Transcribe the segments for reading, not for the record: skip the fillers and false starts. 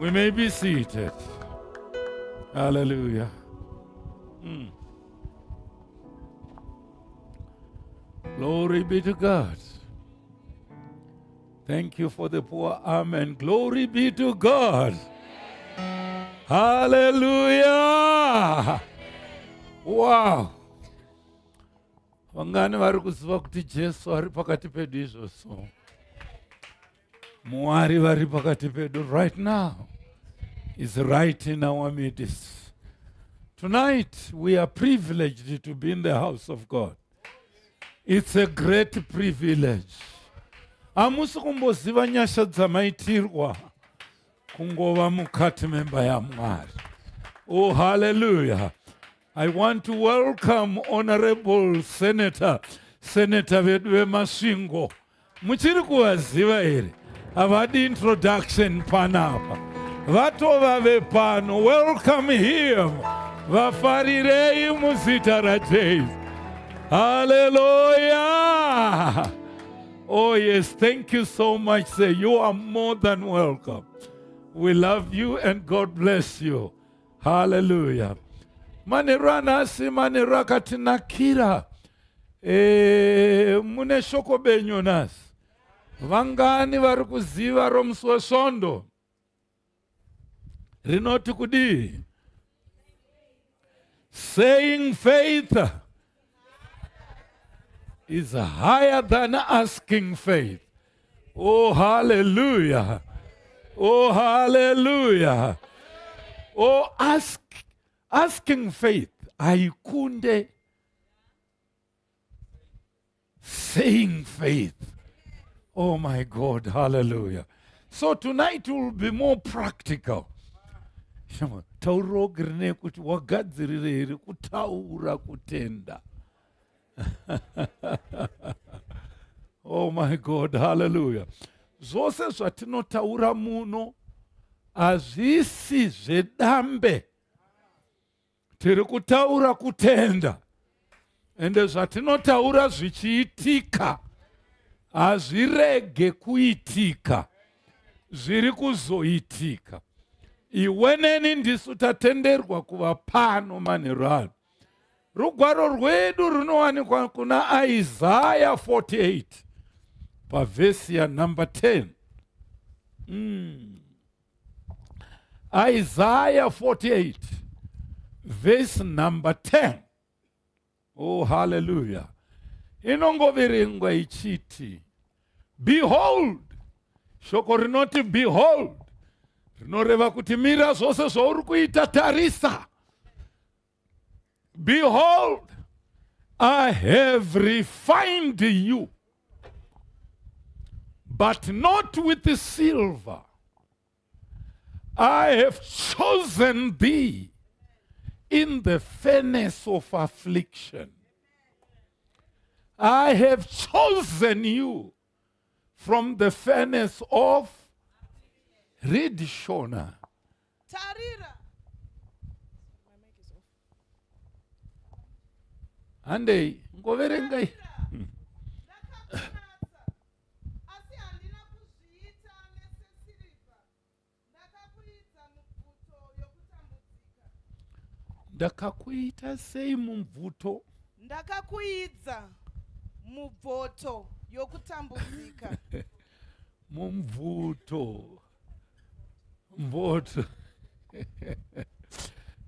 We may be seated. Hallelujah. Glory be to God. Thank you for the poor amen. Glory be to God. Hallelujah. Wow. Vangani vari kuziva kuti Jesu ari pakati pedu izvozvo. Mwari vari pakati pedu right now is right in our midst. Tonight we are privileged to be in the house of God. It's a great privilege. Hamusi kumboziva nyasha dzamaitirwa kungova mukati memba yaMwari. Oh, hallelujah. I want to welcome Honorable Senator vedu veMasvingo. Muchiri kuvaziva here. Avadi introduction panapa. Vatova vepano. Welcome him. Vafarirei muzita raJesu. Hallelujah. Oh yes, thank you so much, sir. You are more than welcome. We love you and God bless you. Hallelujah. Manirana si manirakatinakira. Mune shoko benyo nasi. Vangani vari kuziva romusosvondo. Rinoti kudi. Saying faith is higher than asking faith. Oh, hallelujah. Oh, hallelujah. Oh, asking faith. Aikunde. Saying faith. Oh, my God. Hallelujah. So tonight will be more practical. Taurogirne kuti wagadzirire kutaura kutenda. Oh my God, hallelujah. Zvose zvatinotaura muno hazvisi zvedambe. Tiri kutaura kutenda. Ende zvatinotaura zvichiitika hazvirege kuitika. Zviri kuzoitika. Iweneni ndisu tatenderwa kuva pano manherano. Rugwaro rwedu runowanikwa kuna Isaiah 48 pavhesi ya number 10. Isaiah 48 verse number 10. Oh, hallelujah. Inongoverengwa ichiti, behold. Shoko rinoti behold rinoreva kuti mira zvose zvauri kuita, tarisa. Behold, I have refined you, but not with the silver. I have chosen thee in the furnace of affliction. I have chosen you from the furnace of Shona. Tarira. Ande, ngoverengai. Ndakakuita sei mubvuto? Ndakakuidza mubvuto yokutambudzika. Mubvuto. Mvuto.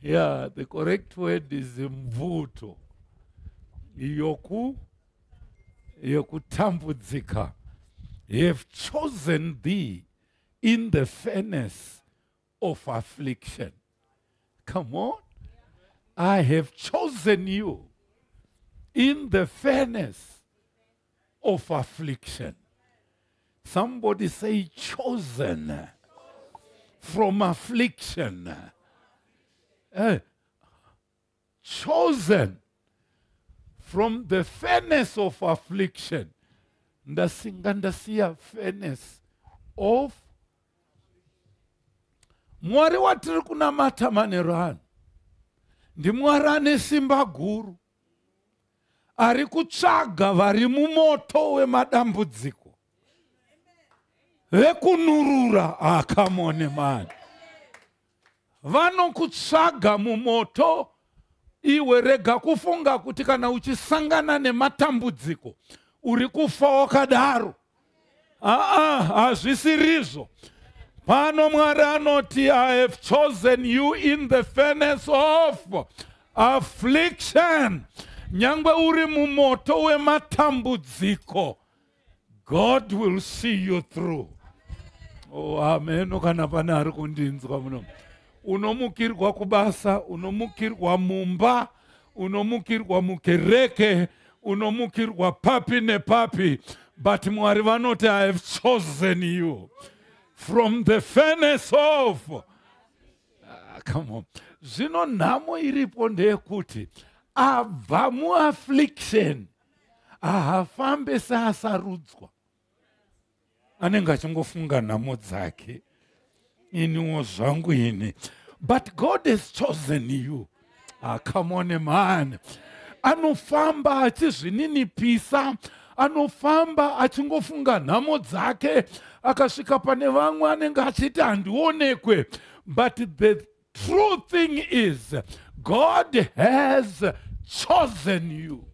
Yeah, the correct word is mvuto. Yokutambudzika. He have chosen thee in the furnace of affliction. Come on. I have chosen you in the furnace of affliction. Somebody say chosen from affliction. Chosen from the furnace of affliction. Ndasiya furnace of. Mwari watiri kunamata manherano ndiMwari ane simba guru, ari kutsvaga vari mumoto wemadambudziko, vekunurura. Come on, man. vanokutsvaga mumoto, iwe rega kufunga kuti kana uchisangana nematambudziko uri kufa wakadaro. Hazvisirizvo. Pano Mwari anoti, I have chosen you in the furnace of affliction. Nyangwe uri mumoto wematambudziko, God will see you through. Oh, amen. Kana pane ari kundinzwa muno. Unomukirwa kubasa, unomukirwa mumba, unomukirwa mukereke, unomukirwa papi nepapi. But Mwari vanoti, I have chosen you from the furnace of... come on. Zvino nhamo iripo ndeyekuti abva muaffliction, hafambe seasarudzwa. Anenge achingofunga nhamo dzake, iniwo zvangu ini. But God has chosen you. Come on, man. Anofamba achizvininipisa, anofamba achingofunga nhamo dzake, akasvika pane vamwe anenge achiti handionekwe. But the true thing is, God has chosen you.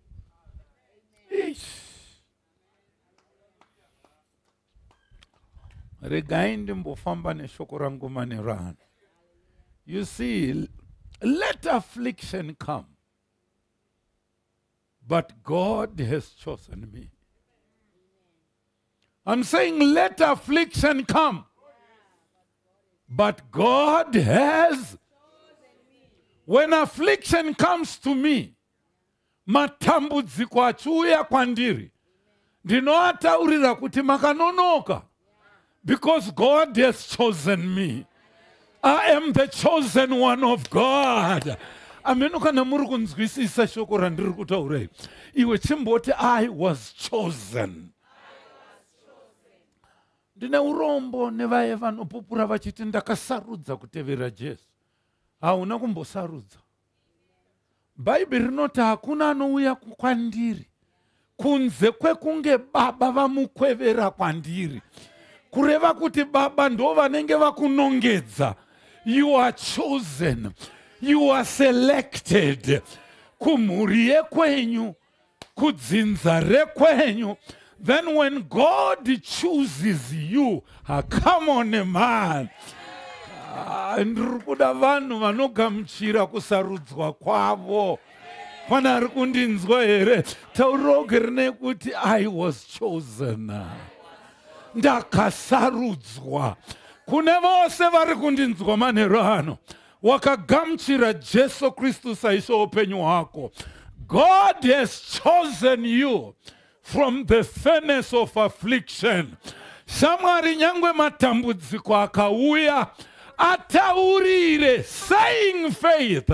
Regai ndimbofamba neshoko rangu manerano. You see, let affliction come, but God has chosen me. I'm saying let affliction come, but God has. When affliction comes to me, matambudziko achiuya kwandiri, ndinoataurira kuti makanonoka, because God has chosen me. I am the chosen one of God. Ameno kana muri kunzwisisa shoko randiri kutaura. Iwe chimboti I was chosen. Ndine urombo nevaye vanopupura vachiti ndakasarudza kutevera Jesu. Hauna kumbosarudza. Bhaibheri rinoti hakuna anouya kwandiri kunze kwekunge baba vamukwevera kwandiri. Kureva kuti baba ndo vanenge vakunongedza. You are chosen. You are selected. Kumhuri yekwenyu, kudzinza rekwenyu. Then when God chooses you, come on, man. Ndiri kuda vanhu vanogamuchira kusarudzwa kwavo. Pane ari kundinzwa here? Tauriro rine kuti I was chosen. Ndakasarudzwa. Kune vose vari kundinzwa manheru ano, wakagamuchira Jesu Kristu saiswa upenyu hwako. God has chosen you from the furnace of affliction. Shamwari nyangwe matambudziko akauya, ataurire, saying faith.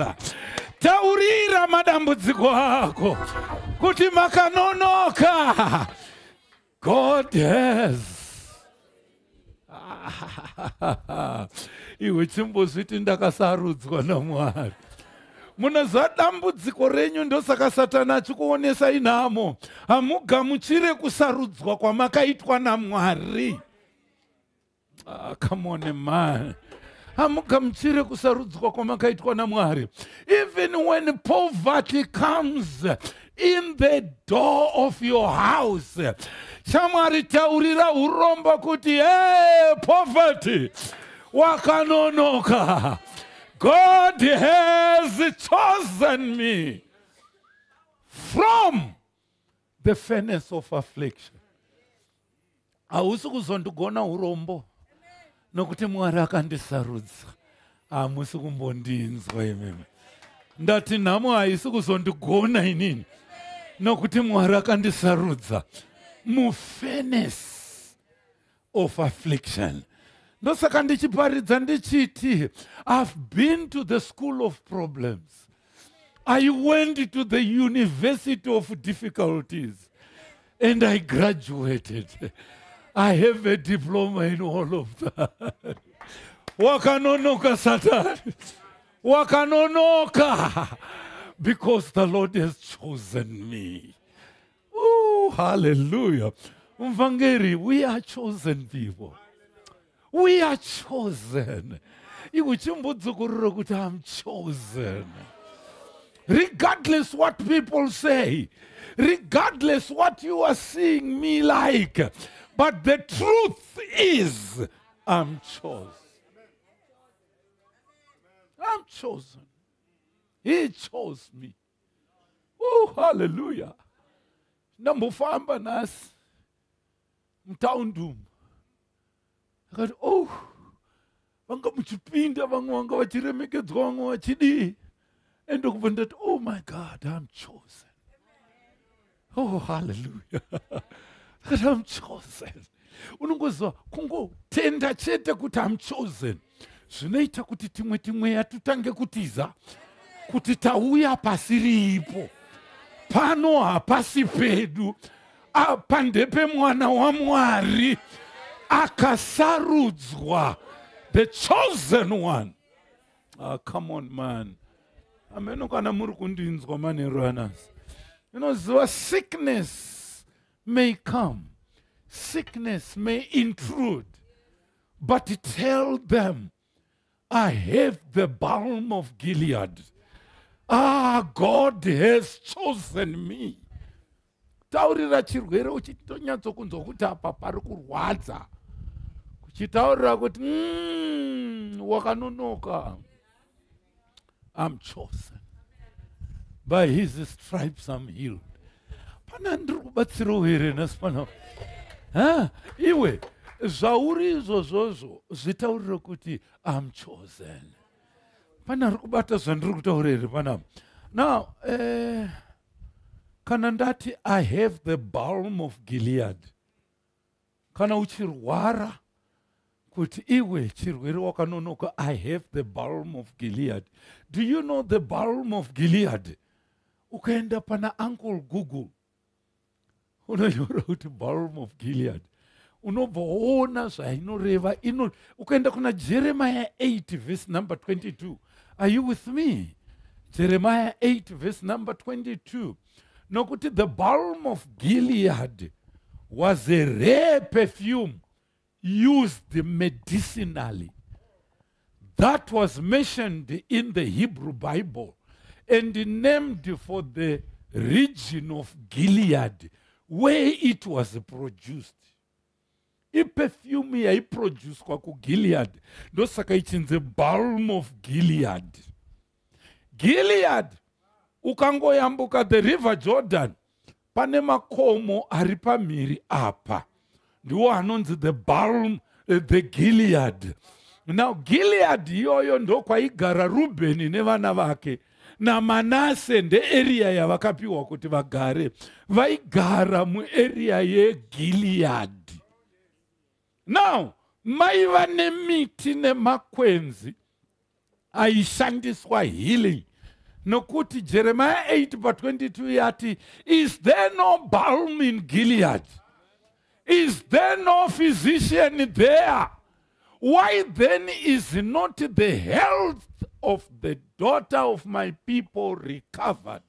Taurira madambudziko ako kuti makanonoka. God has. Iwe chimbozviti ndakasarudzwa naMwari. Munoziva dambudziko renyu ndosaka Satani achikuonesai nhamo. Hamugamuchire kusarudzwa kwamakaitwa naMwari. Come on, man. Hamugamuchire kusarudzwa kwamakaitwa naMwari. Even when poverty comes in the door of your house, Shamwari taurira urombo kuti, hey, poverty, wakanonoka. God has chosen me from the furnace of affliction. Hausi kuzondigona urombo nokuti Mwari akandisarudza. Hamusi kumbondinzwa imimi. Ndati nhamo haisi kuzondigona inini nokuti Mwari akandisarudza. Mu furnace of affliction. Ndosaka ndichiparidza ndichiti, I've been to the school of problems. I went to the university of difficulties and I graduated. I have a diploma in all of that. Wakanonoka Satan. Wakanonoka. Because the Lord has chosen me. Oh, hallelujah. Mvangeri, we are chosen people. We are chosen. Iuchimbudzukuru kuti I'm chosen. Regardless what people say, regardless what you are seeing me like, but the truth is, I'm chosen. I'm chosen. He chose me. Oh, hallelujah. Ndambofamba nasi mtaundum. Akati, oh, vanga muchipinda vamwe vanga vachiremekedzwa vamwe vachidii. Ndokubva ndati, oh my God, I'm chosen. Oh, hallelujah. That I'm chosen. Unongozwa kungotenda chete kuti I'm chosen. Zvinoita kuti timwe yatutange kutiza kuti tauya pasiripo. Pano hapasi pedu. Apa ndepe mwana wa Mwari akasarudzwa. The chosen one. Come on, man. Ameno kana muri kundinzwa manero anas. Sickness may come. Sickness may intrude. But tell them, I have the balm of Gilead. God has chosen me. Taurira chirwere uchitonyatso kunzwa kuti apa pari kurwadza. Kuchitaurira kuti wakanonoka. I'm chosen. By his stripes I'm healed. Pana ndiri kubatsiro here nasipana. Iwe, zvauri izvozvozvo zvitaurira kuti I'm chosen. Pana rikubata zvandiri kutaura here pana. Now, kana ndati I have the balm of Gilead. Kana uchirwara kuti iwe chirwere wakanonoka, I have the balm of Gilead. Do you know the balm of Gilead? Ukaenda pana Uncle Google. Unonyora kuti balm of Gilead. Unobvaona zvainoreva. Ukaenda kuna Jeremiah 8 verse number 22. Are you with me? Jeremiah 8 verse number 22. Nokuti the balm of Gilead was a rare perfume used medicinally. That was mentioned in the Hebrew Bible and named for the region of Gilead where it was produced. I perfume yaiproduced ku Gilead ndosaka ichinzi balm of Gilead. Gilead ukangoyambuka the river Jordan pane makomo ari pamhiri apa. Ndiwo anonzi the balm, the Gilead. Now Gilead iyoyo ndokwaigara Rubeni nevana vake naManase ndearea yavakapiwa kuti vagare. Vaigara muarea yeGilead. Now, maiva nemiti nemakwenzi aishandiswa healing. Nokuti Jeremiah 8:22 yati, is there no balm in Gilead? Is there no physician there? Why then is not the health of the daughter of my people recovered?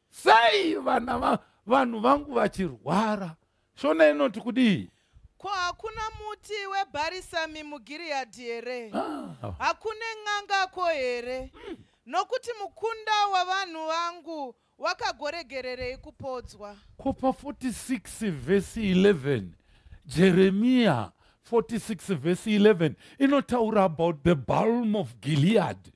Say vanhu vangu vachirwara. Shona inoti kudii? Ko hakuna muti webharisami muGileadhi here? Hakune n'angako here? Nokuti mukunda wavanhu vangu wakagoregererei kupodzwa. Kopa 46 verse 11. Jeremiah 46 verse 11. Inotaura about the balm of Gilead.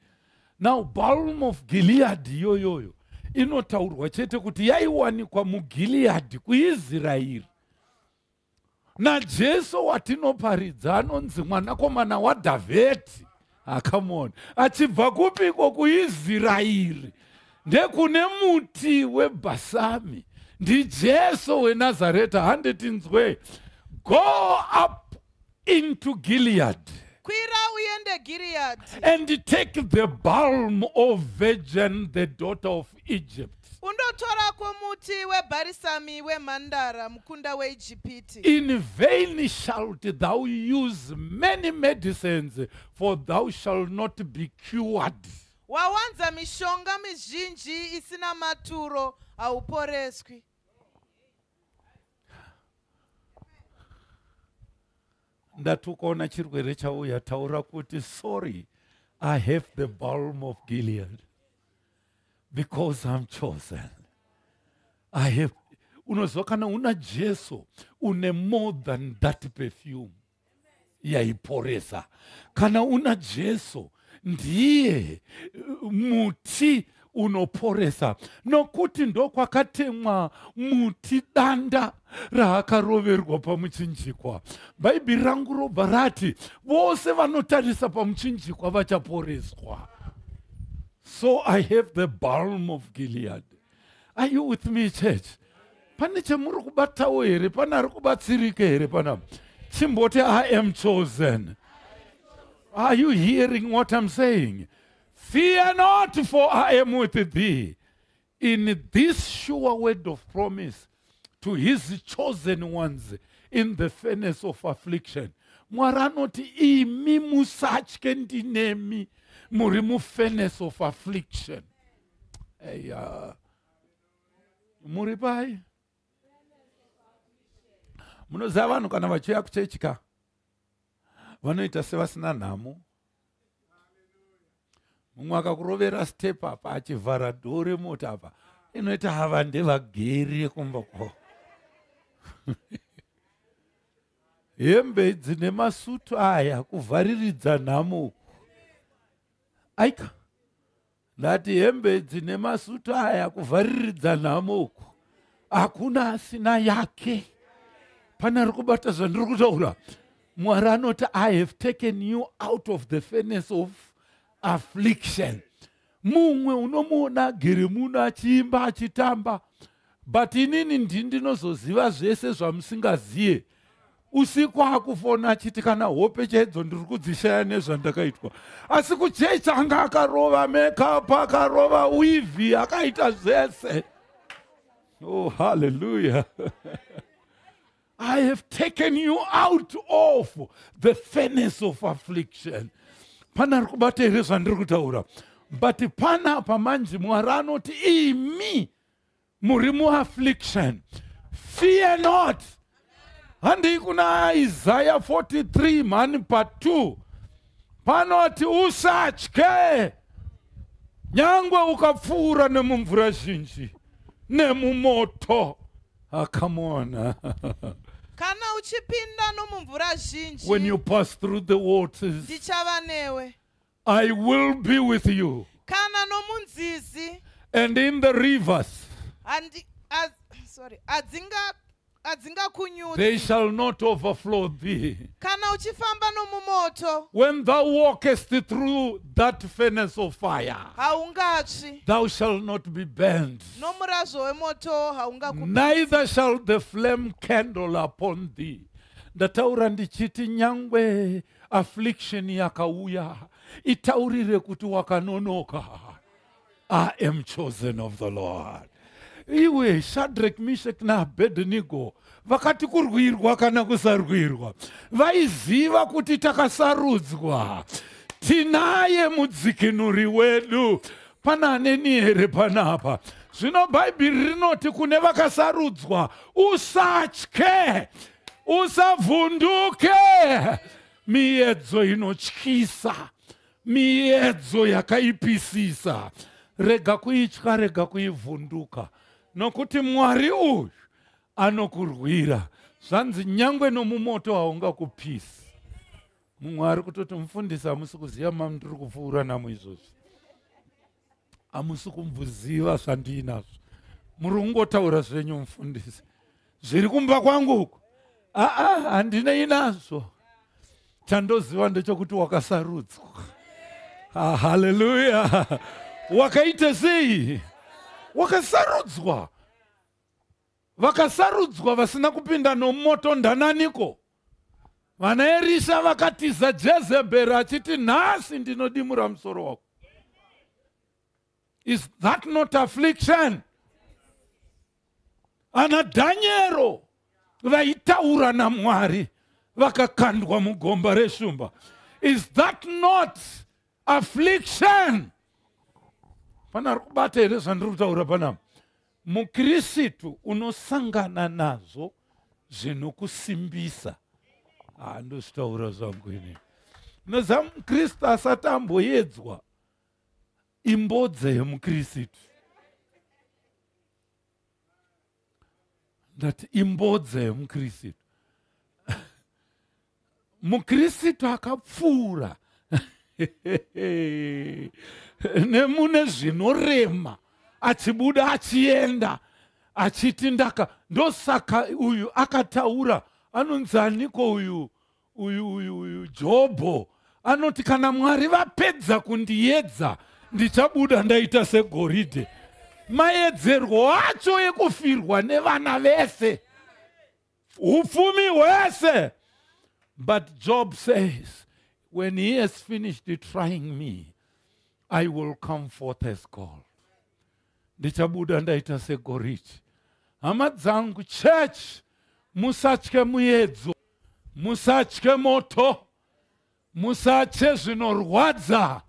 Now balm of Gilead yoyoyo inotaurwa chete kuti yaiwanikwa muGilead kuIsraeri. Na Jesu watinoparidza anonzi mwanakomana waDhavhidhi. Come on. Achibva kupiko kuIsraeri. Ndekune muti webhasami. NdiJesu weNazareta. Handetinzwe. Go up into Gilead. Kwira uende Gilead. And take the balm of Virgin, the daughter of Egypt. Undotorako muti webharisami wemhandara mukunda weIjipiti. In vain shalt thou use many medicines, for thou shalt not be cured. Wawanza mishonga mizhinji isina maturo hauporeswi. ndatukaona chirwere chauya taura kuti sorry, I have the balm of Gilead because I'm chosen. I have, unozwa kana una Jesu une more than that perfume yaiporesa. Kana una Jesu ndiye muti unoporesa, nokuti ndo kwakatemwa muti danda raakaroverwa pamuchinjikwa. Bhaibheri rangu robva rati vose vanotarisa pamuchinjikwa vachaporeswa. So I have the balm of Gilead. Are you with me, church? Pane chemuri kubatawo here? Pane ari kubatsirika here pana? Chimboti I am chosen. Are you hearing what I'm saying? Fear not, for I am with thee. In this sure word of promise to his chosen ones in the furnace of affliction. Mwari anoti imi musatye ndinemi muri mufurnace of affliction. Muri pai? Munoziva vanhu kana vachiuya kuchechi ka vanoita sevasina nhamo. Mumwe akakurovera step apa achivhara dhoo mota apa inoita hava ndevageri kumba kwavo. Hembe dzine masutu aya kuvhariridza nhamo. Aika ndati hembe dzine masutu aya kuvhariridza nhamo hakuna asina yake. Pana ari kubata zvandiri kutaura. Mwari anoti I have taken you out of the furnace of affliction. Mumwe unomuona gere muno achiimba achitamba, but inini ndinozoziva zvese zvamusingaziye. Usiku akufona achiti kana hope chaidzo ndiri kudzishaya nezvandakaitwa. Asi kuchechi anga akarova makeup, akarova weave, akaita zvese. Oh, hallelujah. I have taken you out of the furnace of affliction. Pana ari kubata here zvandiri kutaura. But pana pamanji Mwari anoti imi muri mu-affliction. Fear not. Handi kuna Isaiah 43 mani part 2. Panoti usatye. Nyangwe ukapfuura nemumvura zhinji. Nemumoto. Come on. Kana uchipinda nomumvura zhinji. When you pass through the waters, ndichava newe. I will be with you. Kana nomunzizi. And in the rivers, adzinga kunyudzi. they shall not overflow thee. Kana uchifamba nomumoto. When thou walkest through that furnace of fire, haungatsvi. thou shalt not be burned. Nomurazvo wemoto haungakupisi. Neither shall the flame kindle upon thee. Ndataura ndichiti nyangwe affliction yakauya, itaurire kuti wakanonoka. I am chosen of the Lord. Iwe Shadrach, Meshach na Abednego vakati kurwirwa kana kusarwirwa, vaiziva kuti takasarudzwa, tinaye mudzikinuri wedu. Pana aneni here panapa? Zvino Bhaibheri rinoti kune vakasarudzwa usatye, usavhunduke. Miedzo inotyisa, miedzo yakaipisisa. Rega kuitya, rega kuivhunduka. Nokuti Mwari uyu anokurwira. Zvanzi nyangwe nomumoto haungakupisi. Mwari kutoti mufundisi hamusi kuziva mamundiri kupfuura namo izvozvi. Hamusi kumboziva zvandinazvo. Muri kungotaura zvenyu mufundisi. Zviri kumba kwangu uku. Handina inazvo. Chandoziva ndechekuti wakasarudzwa. Hallelujah. Wakaita sei? Wakasarudzwa. Vakasarudzwa vasina kupinda nomoto ndananiko. Vana Erisha vakatiza Jezebheri achiti nhasi ndinodimura musoro wako. Is that not affliction? Ana Dhaniero vaitaura naMwari vakakandwa mugomba reshumba. Is that not affliction? Pana kubata here zvandiri kutaura pana. Mukristu unosangana nazo zvinokusimbisa. Ndositaura zvangu ini. Noza muKristu asati amboedzwa imbodze yemuKristu. Ndati imbodze yemuKristu. muKristu akapfuura nemune zvinorema, achibuda achienda achiti ndosaka uyu akataura, anonzi aniko uyu Jobho anoti kana Mwari vapedza kundiedza ndichabuda ndaita segoridhe. Maedzerwo acho ekufirwa nevana vese, upfumi hwese. But Job says, when he has finished trying me, I will come forth as gold. Ndichabuda ndaita segoridhe. Hama dzangu, church, musatye muedzo, musatye moto, musatye zvinorwadza.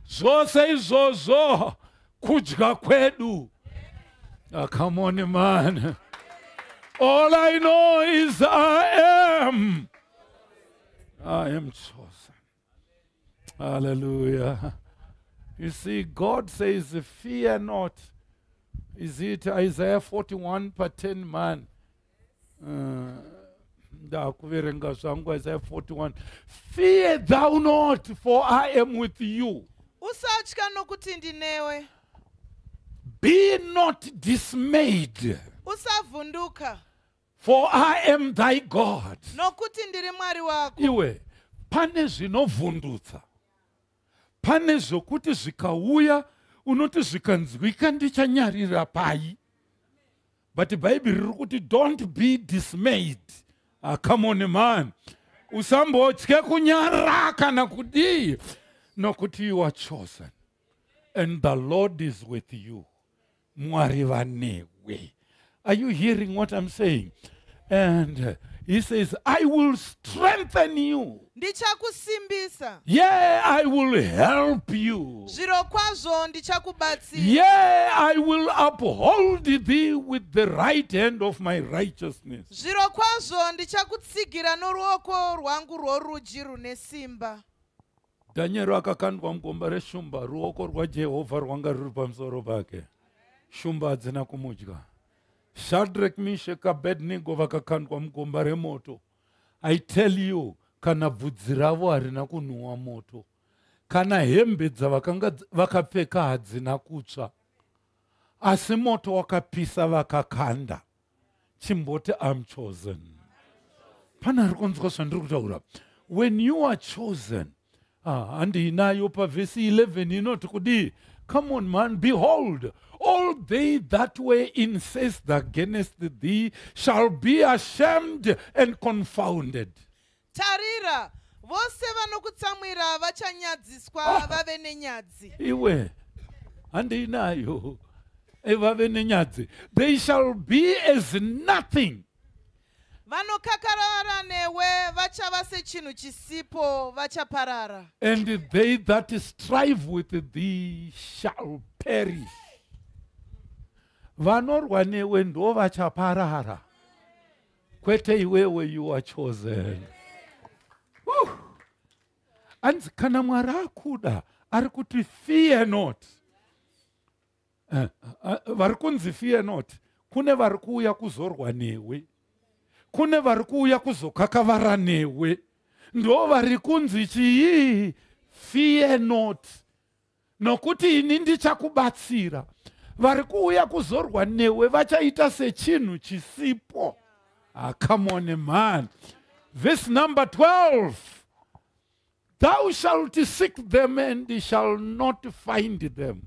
Zvose izvozvo kudya kwedu. Come on, man. All I know is I am chosen. Hallelujah. You see, God says, fear not. Is it Isaiah 41 per 10 man? Isaiah 41. Fear thou not, for I am with you. Usatya nokuti ndinewe. Be not dismayed, usavhunduka, for I am thy God. nokuti ndiri Mwari wako. Iwe, pane zvinovhundutsa. Pane zvokuti zvikauya unoti zvikanzwika ndichanyarira pai. But the Bible riri kuti don't be dismayed. Come on, man. Usambotye kunyara kana kudii. Nokuti you are chosen. And the Lord is with you. Mwari vanewe. Are you hearing what I'm saying? And he says, I will strengthen you. Ndichakusimbisa. Yeah, I will help you. Zvirokwazvo ndichakubatsira. Yeah, I will uphold thee with the right hand of my righteousness. Zvirokwazvo ndichakutsigira noruoko rwangu rworudyi rune simba. Daniel akakandwa mugomba reshumba, ruoko rwaJehovha rwanga ruri pamusoro pake. Shumba hadzina kumudya. Shadrach, Meshach, Abednego vakakandwa mugomba remoto. I tell you, kana bvudzi ravo harina kunhuhwa moto, kana hembe dzavakanga vakapfeka hadzina kutsva, asi moto wakapisa vakakanda. Chimboti I'm chosen. Pana rikonzwa zvandiri kutaura. When you are chosen, handinayo pavhesi 11 inoti kudii? Come on, man, behold, all they that were incensed against thee shall be ashamed and confounded. Tarira, vose vanokutsamwira vachanyadziswa vave nenyadzi. Iwe, handinayo, vave nenyadzi. They shall be as nothing. Vanokakarara newe vachava sechinhu chisipo, vachaparara. And they that strive with thee shall perish. Vanorwa newe ndo vachaparara. Kwete iwewe, you are chosen. And kana Mwari akuda ari kuti fear not. Vari kunzi fear not. Kune vari kuuya kuzorwa newe. Kune vari kuuya kuzokakavara newe. Ndo vari kunzi chii? Fear not. Nokuti ini ndichakubatsira. Vari kuuya kuzorwa newe vachaita sechinhu chisipo. Come on, man. Verse number 12. Thou shalt seek them and shall not find them.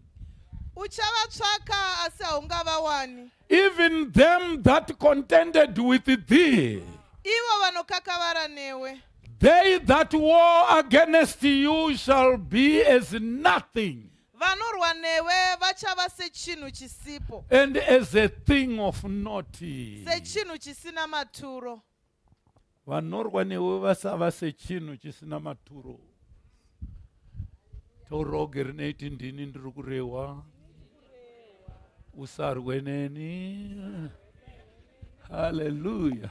Uchavatsvaka asi haungavawani. Even them that contended with thee. Ivo vanokakavara newe. They that war against you shall be as nothing. Vanorwa newe vachava sechinhu chisipo. And as a thing of naught. Sechinhu chisina maturo. Vanorwa newe vasava sechinhu chisina maturo. Toroge rinoiti ndini ndiri kurewa. Usarwe neni. Hallelujah.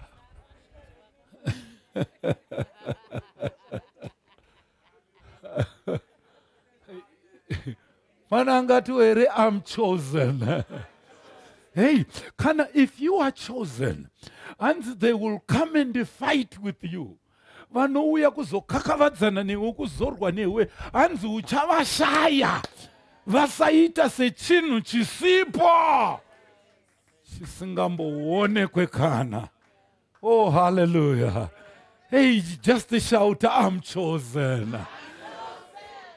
Manangati were I'm chosen. Hey, if you are chosen, and they will come and fight with you. Vanouya kuzokakavadzana newe kuzorwa newe hanzi uchavashaya vasaita sechinhu chisipo chisingamboonekwe kana. Oh, hallelujah. Hey, just shout, I'm chosen.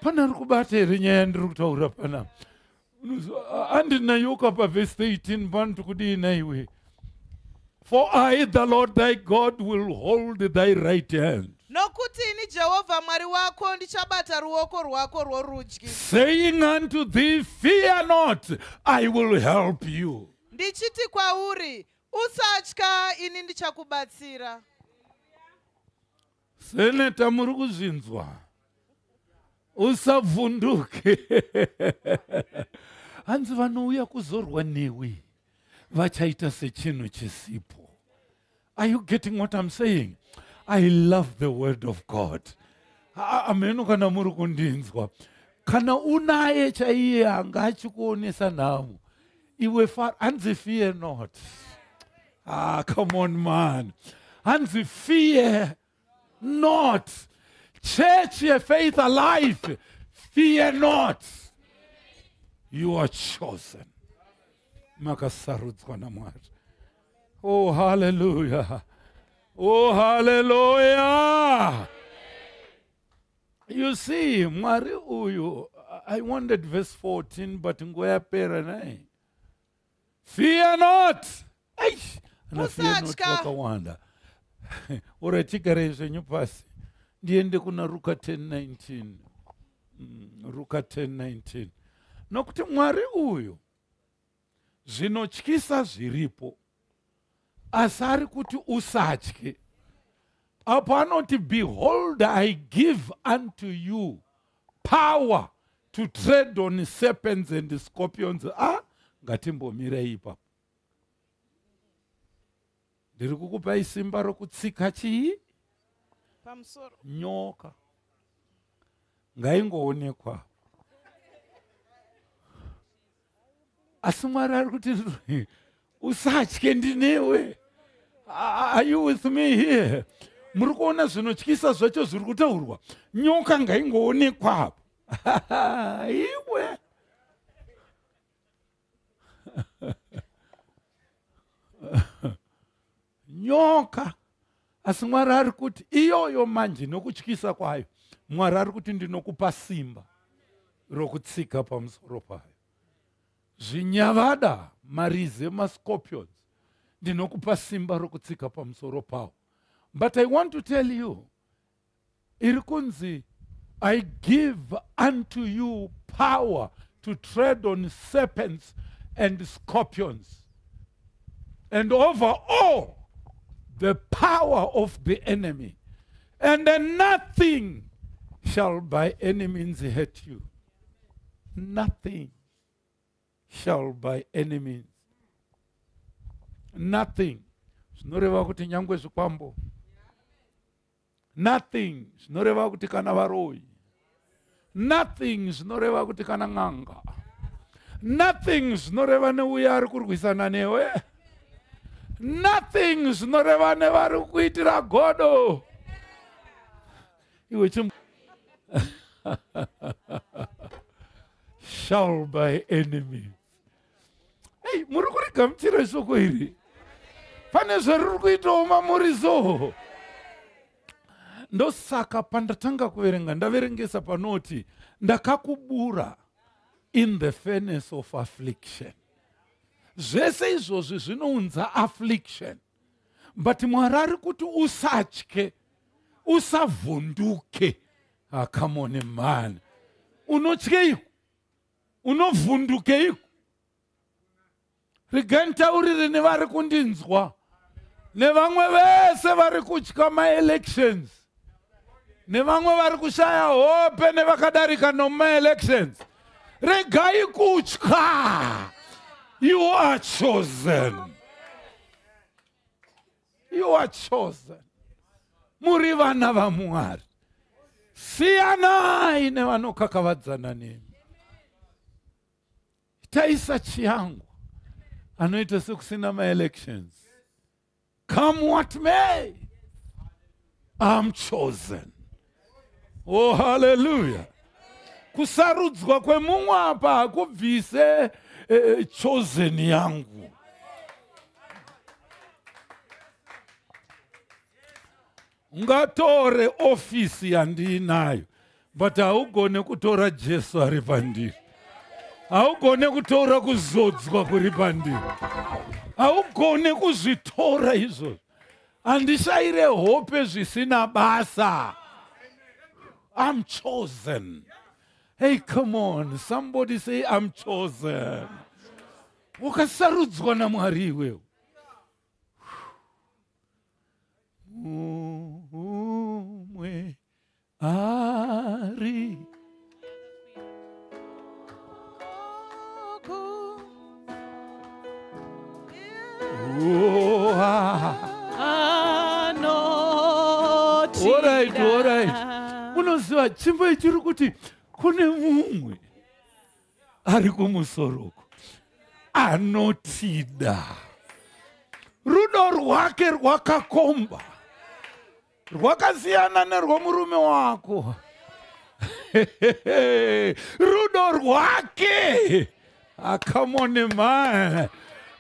Pana rikubata here nyaya ndiri kutaura pana. Andinayoka pa verse 18 pantu kudina iwe. For I, the Lord thy God, will hold thy right hand. Nokuti ini Jehovha Mwari wako ndichabata ruoko rwako rworudyi. Saying unto thee, fear not, I will help you. Ndichiti kwauri, usatya, ini ndichakubatsira. Seneta muri kuzvinzwa. Usavhunduke. Hanzi vanouya kuzorwa newe vachaita sechinhu chisipo. Are you getting what I'm saying? I love the word of God. Ameno kana muri kundinzwa. Kana unaye chaiye anga achikuonesa nhamo. Iwe hanzi fear not. Come on, man. Hanzi fear not. Church your faith alive. Fear not. You are chosen. Makasarudzwa na Mwari. Oh, hallelujah. Oh, hallelujah. You see, Mwari uyu, I wanted verse 14, but ngoyapera naye. Fear not. And fear not wakawanda. Ora tigare zvenyu pasi. Ndiende kuna Ruka 10:19. Ruka 10:19. Nokuti Mwari uyu zvinotyisa zviripo asi ari kuti usatye. Apo anoti, behold, I give unto you power to tread on serpents and scorpions. Ngatimbomirei ipapo. Ndiri kukupai simba rokutsika chii? Pamusoro. Nyoka. Ngaingoonekwa. Asi Mwari ari kuti usatye ndinewe. Are you with me here? Muri kuona zvinotyisa zvacho zviri kutaurwa. Nyoka ngaingoonekwa apo. Iwe. Nyoka. Asi Mwari ari kuti iyoyo manje nokutyisa kwayo. Mwari ari kuti ndinokupa simba rokutsika pamusoro payo. Zvinyavada, marize, mascorpions. Ndinokupa simba rokutsika pamusoro pawo. But I want to tell you, irikunzi, I give unto you power to tread on serpents and scorpions, and over all the power of the enemy, and then nothing shall by any means hurt you. Nothing shall by any means. Nothing. Zvinoreva kuti nyangwe zvikwambo. Nothing. Zvinoreva kuti kana varoi. Nothing. Zvinoreva kuti kana ng'anga. Nothing. Zvinoreva neuya ari kurwisana newe. Nothing. Zvinoreva nevari kuitira godo. Iwe shall by enemy. Hey, muri kurigamuchira shoko iri. Pane zvariri kuitawo mamurizo. Ndosaka pandatanga kuverenga ndaverengesa panoti ndakakubura in the furnace of affliction. Zvese izvozvi zvinounza affliction. But Mwari ari kuti usatye, usavhunduke. Come on, man. Unotyeiko? Unovhundukeiko? Rigantaurire nevari kundinzwa. Nevamwe vese vari kutya ma-elections. Nevamwe vari kushaya hope nevakadarika noma-elections. Regai kutya. You are chosen. You are chosen. muri vana vaMwari. Siyanai nevanokakavadzana nemi. Taisa chiyangu anoita sekusina ma-elections. Come what may, I'm chosen. Oh, hallelujah. Kusarudzwa kwemumwe apa hakubvise chosen yangu. Ungatore ofisi yandinayo, but haugone kutora Jesu ari pandiri. Haugone kutora kuzodzwa kuri pandiri. Haugone kuzvitora izvo. Handishaire hope zvisina basa. I'm chosen. Hey, come on. Somebody say, I'm chosen. Wakasarudzwa naMwari iwewe. Umwe ari all right. Unoziva chimbo ichiri kuti kune mumwe ari kumusoroko anotida. Rudo rwake rwakakomba. Rwakasiyana nerwomurume wako. Rudo rwake. Come on, man.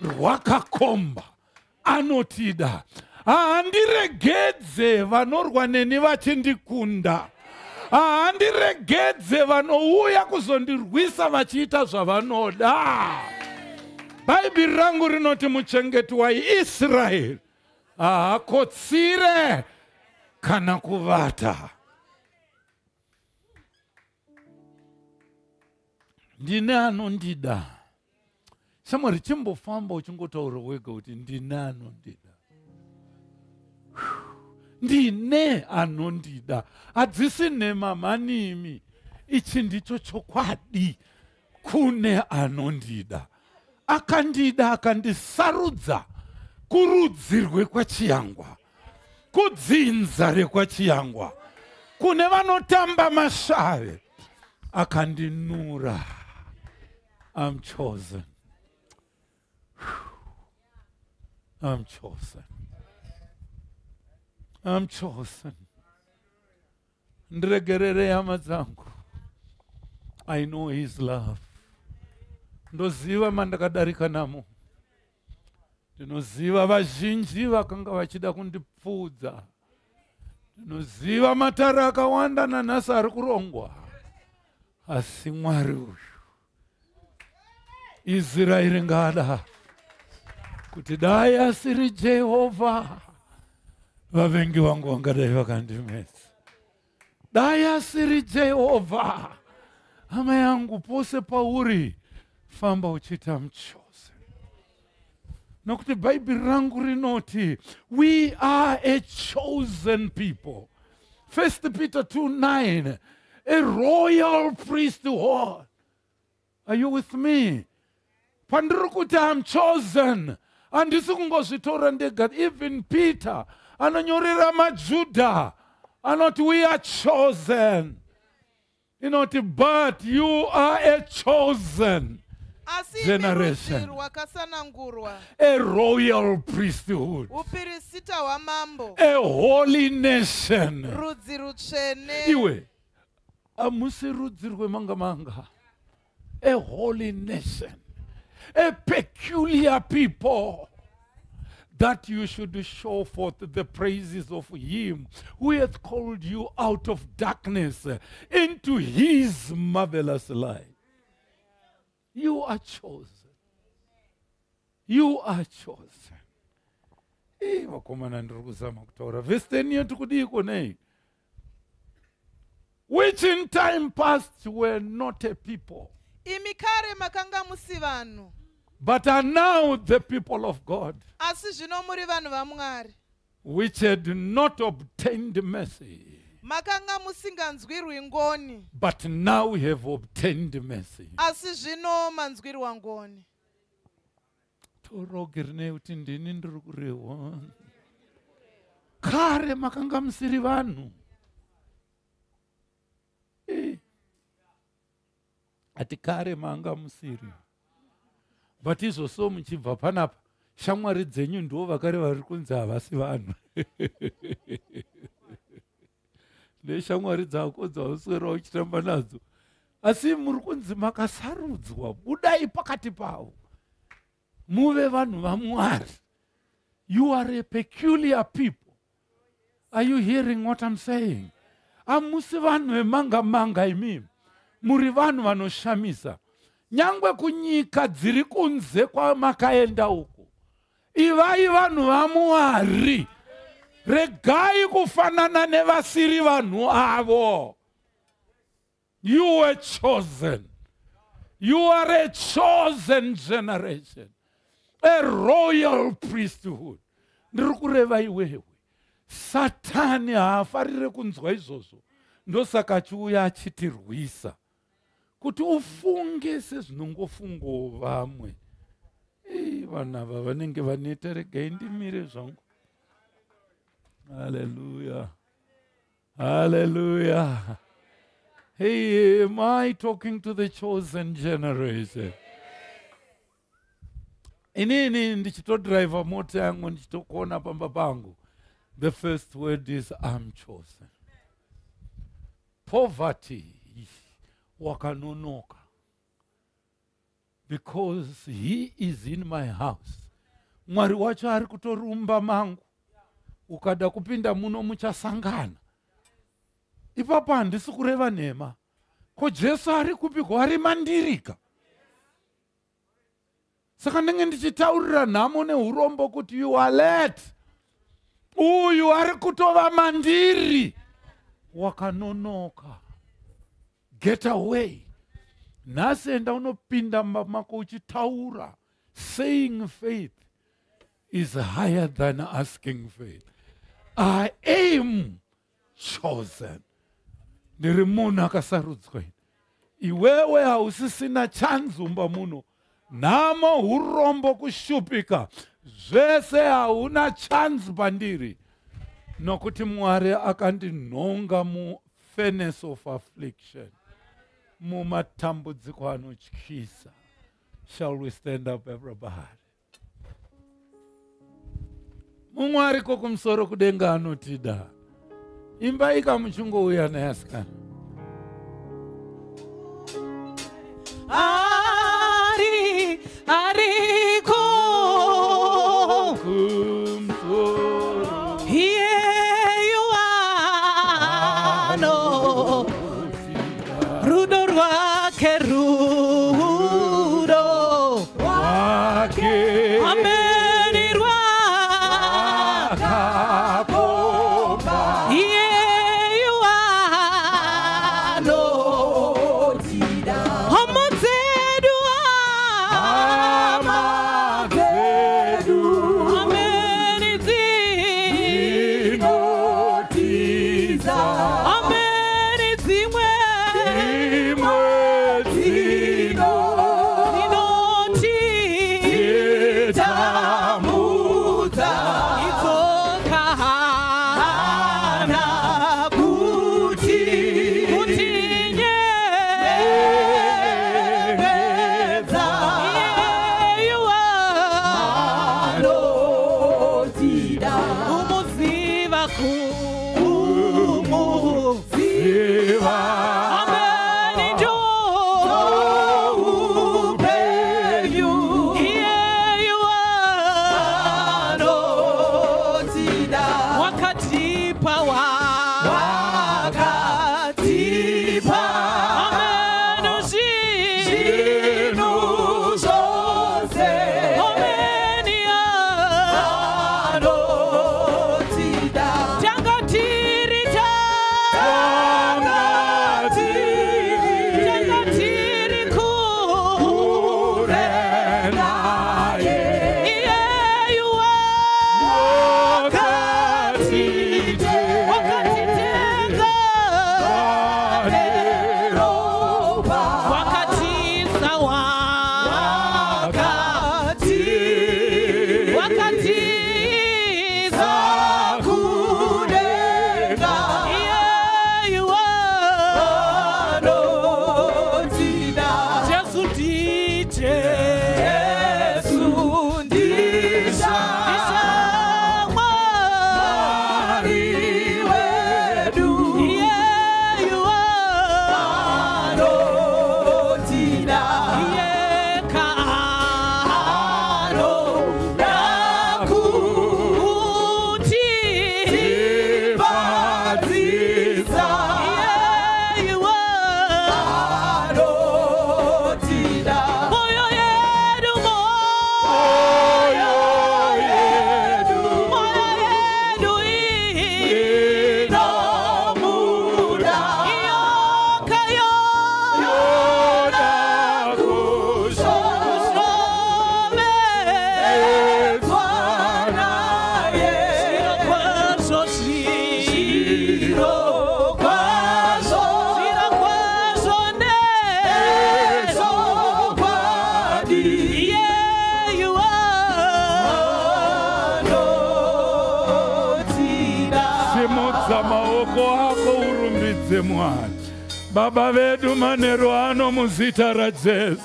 Rwakakomba. Anotida. Handiregedze vanorwa neni vachindikunda. Handiregedze vanouya kuzondirwisa vachiita zvavanoda. Bhaibheri rangu rinoti muchengeti waIsraeri haakotsire kana kuvata. Ndine anondida. Shamwari chimbofamba uchingotaura wega kuti ndine anondida. Ndine anondida. Hadzisi nemamanimi. Ichi ndicho chokwadi. Kune anondida. Akandida akandisarudza kurudzi rwekwachiyangwa. Kudzinza rekwachiyangwa. Kune vanotamba mashare. Akandinura. I'm chosen. I'm chosen. I'm chosen. Ndiregerere hama dzangu. I know his love. Ndoziva mandakadarika namo. Ndinoziva vazhinji vakanga vachida kundipfudza. Ndinoziva matara akawanda nanhasi ari kurongwa. Asi Mwari uyu, Israeri ngada kuti dai asiri Jehovha, vavengi vangu vangadai vakandimedza. Dai asiri Jehovha, hama yangu pose pauri famba uchita mchoze. Nokuti Bhaibheri rangu rinoti, we are a chosen people. 1 Peter 2:9, a royal priesthood. Are you with me? Pandiri kuti I'm chosen. Handisi kungozvitora ndega. Even Peter anonyorera maJudha anoti we are chosen. Inoti, but you are a chosen generation, a royal priesthood, a holy nation. Iwe amusi rudzi rwemanga-manga, a holy nation, a peculiar people, that you should show forth the praises of him who hath called you out of darkness into his marvelous light. You are chosen. You are chosen. Verse 10, which in time past were not a people, but are now the people of God, which had not obtained mercy, but now we have obtained mercy. kare makanga musiri vanhu. Ati kare manga musiri. But izvo muchibva panapa shamwari dzenyu ndo vakare vari kunzi havasi vanhu. Neshamwari dzako dzauswera uchitamba nadzo. Asi muri kunzi makasarudzwa, budai pakati pavo. Muve vanhu vaMwari. You are a peculiar people. Are you hearing what I'm saying? Amusi vanhu vemanga imimi. Muri vanhu vanoshamisa. Nyangwe kunyika dziri kunze kwa makaenda uko. Ivai vanhu vaMwari. Regai kufanana nevasiri vanhu avo. You were chosen. You are a chosen generation. A royal priesthood. Ndiri kureva iwewe. Satani haafarire kunzwa izvozvo. Ndosaka achiuya achitirwisa. Kuti ufunge sezvinongofungawo vamwe. Vanhu ava vanenge vaneta, regai ndimire zvangu. Hallelujah. Hallelujah. Hey, am I talking to the chosen generation? Inini ndichitodrive mota yangu ndichitokona pamba pangu. The first word is I'm chosen. Poverty wakanonoka. Because he is in my house. Mwari wacho ari kutorumba mangu. Ukada kupinda muno muchasangana. Ipapo handisi kureva nhema. Ko Jesu ari kupiko ari mandirika. Saka ndenge ndichitaurira nhamo neurombo kuti you are late. Uyu ari kutova mandiri. Wakanonoka. Get away. Nhasi enda unopinda mako uchitaura. Saying faith is higher than asking faith. I am chosen. Ndiri munhu akasarudzwa. Iwewe hausisina chanzumba muno. Nhamo, urombo, kushupika. Zvese hauna chance pandiri. Nokuti Mwari akandinhonga mu furnace of affliction. Mumatambudziko anotyisa. Shall we stand up, everybody? Mwari kokumusoro kudenga anotida. Imbai kamuchingouya nayasikana. Ariko Kumsoro. Here you are, no. Rudo rwake rudo Wake. Ameni Akakomba. Here you are, no. Amazedu Amazedu. Ameni Inotiza. Ameni zimwe Imwe Inoti Itamuza. Itsoka hana kuti nyengedza you are umuziva Viva. Ameni njo upenyu here you are wakatipa wakatipa amenu zvinhu zvose ameni anotida tanga tiri kure naye here you are wakatitenga wakatisa wakatisa Mwari. Baba vedu manero ano muzita ra Jesu.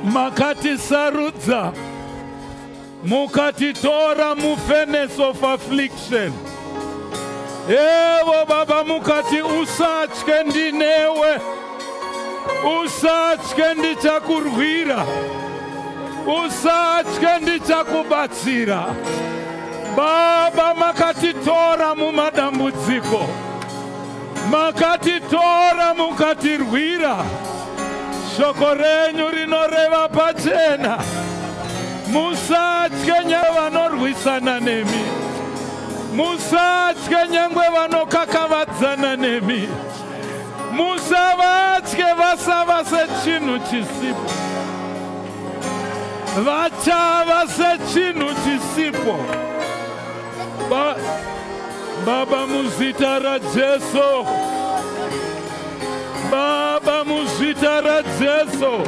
Makatisarudza, mukatitora mufenes of affliction. Ewo Baba mukati usatye ndinewe, usatye ndichakurwira, usatye ndichakubatsira. Baba makatitora mumadambudziko, makatitora mukatirwira. Shoko renyu rinoreva pachena, musatye nyangwe vanorwisana nemi, musatye nyangwe vanokakavadzana nemi, musavatye vasava sechinhu chisipo, vachava sechinhu chisipo. Baba muzita ra Jesu, Baba muzita ra Jesu,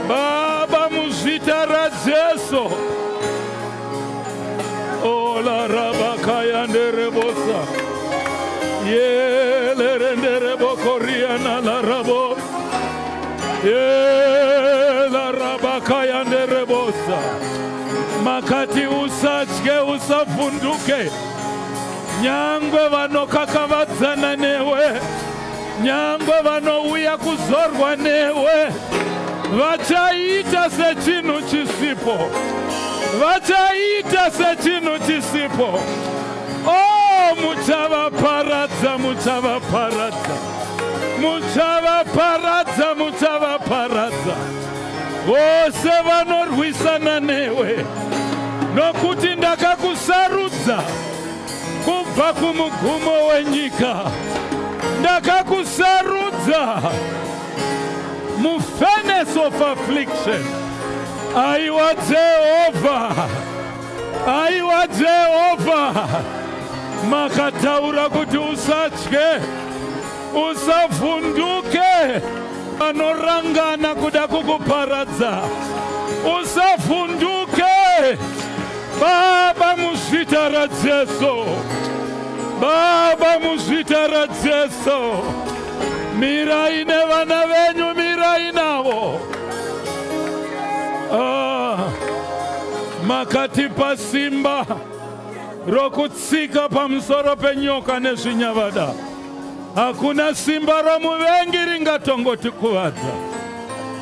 Baba muzita ra Jesu. Ola rabakaya nderebosa, yele nderebo koriana la rabo, yela rabakaya nderebosa. Makati usatye usafunduke, nyangwe vanokakavadzana newe, nyangwe vanouya kuzorwa newe, vachaita sechinhu chisipo, vachaita sechinhu chisipo. Oh, muchavaparadza, muchavaparadza, muchavaparadza, muchavaparadza vose vanorwisana newe, nokuti ndakakusarudza kubva kumugumo wenyika. Ndakakusarudza mufenes of affliction. Aiwa Jehova, aiwa Jehova, makataura kuti usatye, usavhunduke vanorangana kuda kukuparadza, usavhunduke. Baba muzita ra Jesu, Baba muzita ra Jesu, mirai nevana venyu, mirai navo. Makatipa simba rokutsika pamusoro penyoka nezvinyavada. Hakuna simba romuvengi ringatongotikuvadza.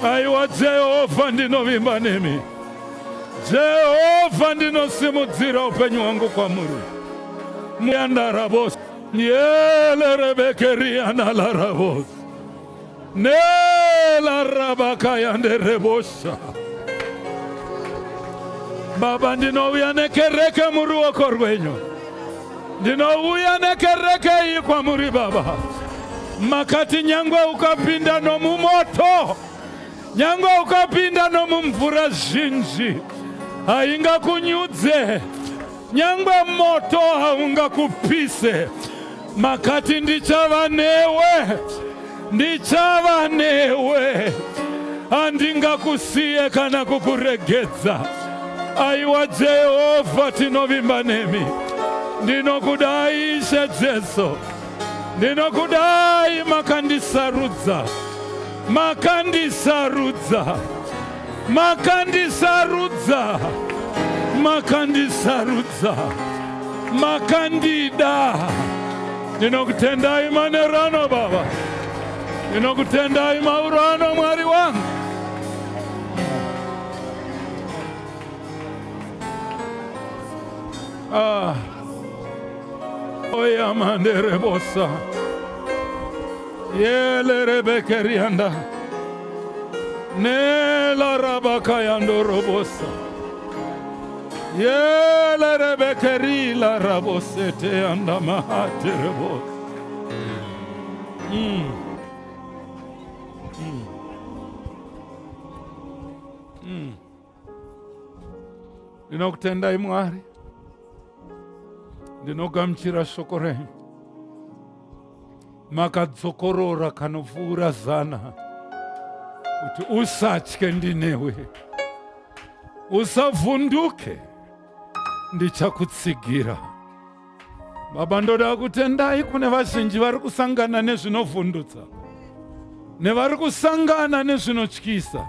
Aiwa Jehova ndinovimba nemi, Jehova ndinosimudzira upenyu hwangu kwamuri. Muyanda rabos, yele rebekeria na la rabos, nela rabakaya nderebosa. Baba ndinouya nekereke muruoko rwenyu, ndinouya nekereke iyi kwamuri Baba. Makati nyangwe ukapinda nomumoto, nyangwe ukapinda nomumvura zhinji, haingakunyudze, nyangwe moto haungakupise. Makati ndichava newe, ndichava newe, handingakusiye kana kukuregedza. Aiwa Jehova tinovimba nemi, ndinokudai Ishe Jesu, ndinokudai makandisarudza, makandisarudza, makandisarudza, makandisarudza, makandida. Ndinokutendai manerano Baba, ndinokutendai maurano Mwari wangu. Oya mandere bosa, yele rebekerianda, nela rabakayando robosa, yele rebekeri la rabosete anda mahate rebos. Ndinokutendai Mwari, ndinogamuchira shoko renyu. Makadzokorora kanopfuura zana kuti usatye ndinewe, usavhunduke, ndichakutsigira. Baba ndoda kutendai kune vazhinji vari kusangana nezvinovhundutsa, nevari kusangana nezvinotyisa.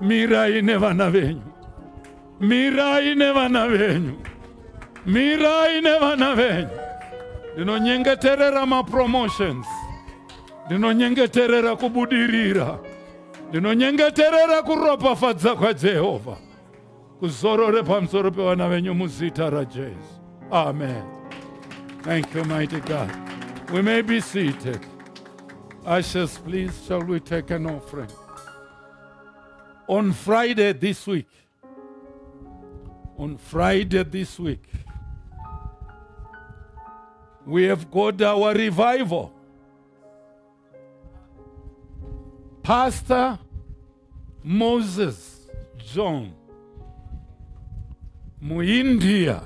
Mirai nevana venyu, mirai nevana venyu, mirai nevana venyu. Ndinonyengeterera mapromotions, ndinonyengeterera kubudirira, ndinonyengeterera kuropafadza kwaJehovha kuzorore pamusoro pevana venyu muzita raJesu. Amen. Thank you, mighty God. We may be seated. Ushers, please, shall we take an offering? On Friday this week, we have got our revival. Pastor Moses John, India,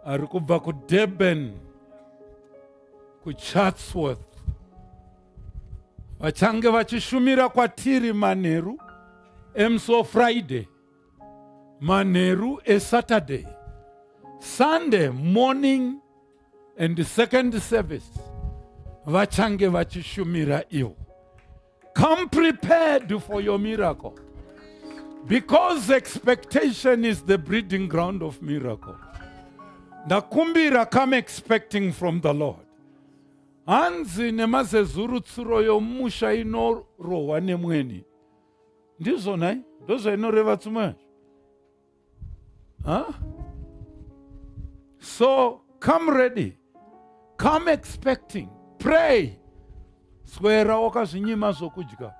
arikubva ku Durban, ku Chatsworth, vachange vachishumira kwatiri manheru emso Friday, manheru Saturday, Sunday morning and the second service vachange vachishumira ivo. Come prepared for your miracle, because expectation is the breeding ground of miracle. Ndakumbira, come expecting from the Lord. Hanzi nemazezurutsuro yomusha inorohwa nemweni. Ndizo nai? Ndozo inoreva tumwe? Huh? So come ready. Come expecting. Pray. Swera wakazvinyima zvokudya.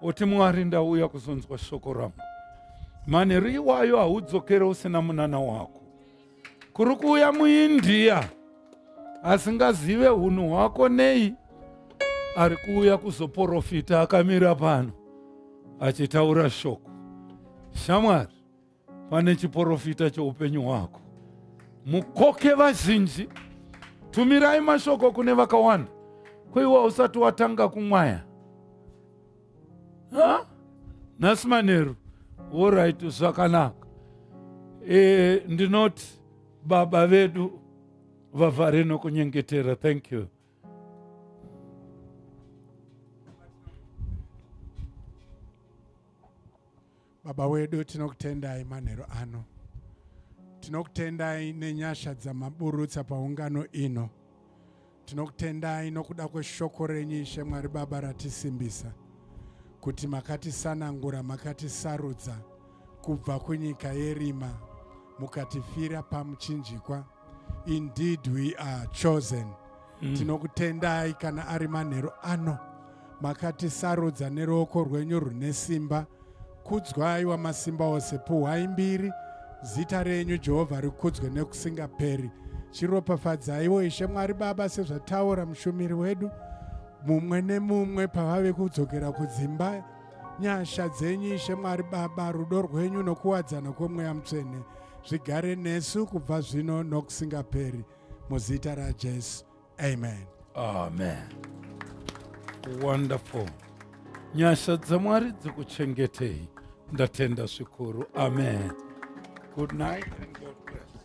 Oti Mwari ndauya kuzonzwa shoko rangu. Manheru iwayo haudzokere usina munana wako. Kuri kuuya muIndia asingazive hunhu hwako nei, ari kuuya kuzoprofita akamira pano achitaura shoko. Shamwari, pane chiprofita cheupenyu hwako. Mukoke vazhinji, tumirai mashoko kune vakawanda. Kwaiwa usati watanga kumwaya. Nhasi manheru, alright, zvakanaka. Ndinoti baba vedu vavhare nokunyengetera. Thank you. Baba wedu, tinokutendai manheru ano. Tinokutendai nenyasha dzamaburutsa paungano ino. Tinokutendai nokuda kweshoko renyu Ishe Mwari Baba ratisimbisa, kuti makatisanangura, makatisarudza kubva kunyika yerima mukatifira pamuchinjikwa. Indeed we are chosen. Tinokutendai kana ari manheru ano makatisarudza neruoko rwenyu rune simba. Kudzwai Wamasimba Ose, puhwai mbiri, zita renyu Jehovha rikudzwe nekusingaperi. Chiropafadzaiwo Ishe Mwari Baba sezvataura mushumiri wedu, mumwe nemumwe pavave kudzokera kudzimba. Nyasha dzenyu Ishe Mwari Baba, rudo rwenyu nokuwadzana kwomweya mutsvene zvigare nesu kubva zvino nokusingaperi, muzita raJesu. Amen. Amen. Wonderful. Nyasha dzaMwari dzikuchengetei. Ndatenda zvikuru. Amen. Good night and God bless.